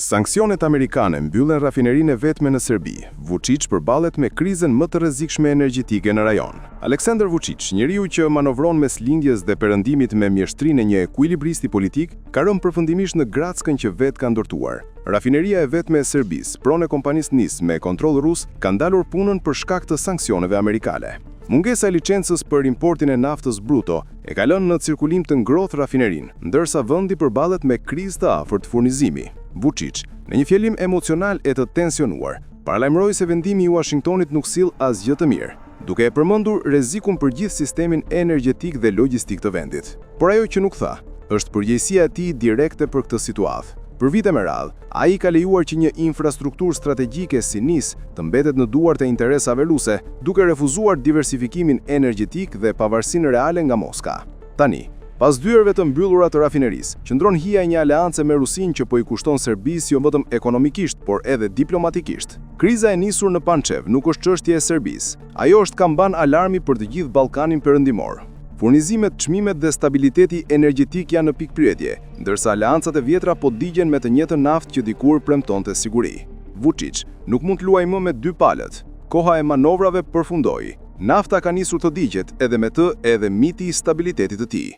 Sanksionet amerikane mbyllen rafinerinë e vetme në Serbi. Vučić përballet me krizën më të rrezikshme energjetike në rajon. Aleksandar Vučić, njeriu që manovron mes lindjes dhe perëndimit me mjeshtrinë e një ekuilibristi politik, ka rënë përfundimisht në grackën që vetë ka ndërtuar. Rafineria e vetme e Serbisë, pronë e kompanisë NIS me kontroll rus, ka ndalur punën për shkak të sanksioneve amerikane. Mungesa e licencës për importin e naftës bruto e ka lënë në cirkulim të ngrohtë rafinerinë, ndërsa vendi përballet me krizë të afërt furnizimi. Vučić, në një fjalim emocional e të tensionuar, paralajmëroi se vendimi i Washingtonit nuk sill asgjë të mirë, duke e përmendur rrezikun për gjithë sistemin energjetik dhe logjistik të vendit. Por ajo që nuk tha, është përgjegjësia e tij direkte për këtë situatë. Për vite me radhë, ai ka lejuar që një infrastrukturë strategjike si NIS të mbetet në duart e interesave ruse, duke refuzuar diversifikimin energjetik dhe pavarësinë reale nga Moska. Tani, pas dyerve të mbyllura të rafinerisë, qëndron hija e një aleance me Rusinë që po i kushton Serbisë jo vetëm ekonomikisht, por edhe diplomatikisht. Kriza e nisur në Pančev nuk është çështje e Serbisë. Ajo është kamban alarmi për të gjithë Ballkanin perëndimor. Furnizimet, çmimet dhe stabiliteti energjetik janë në pikpyetje, ndërsa aleancat e vjetra po digjen me të njëjtën naftë që dikur premtonte siguri. Vučić nuk mund të luajë më me dy palët. Koha e manovrave përfundoi. Nafta ka nisur të digjet edhe me të edhe miti i stabilitetit të tij.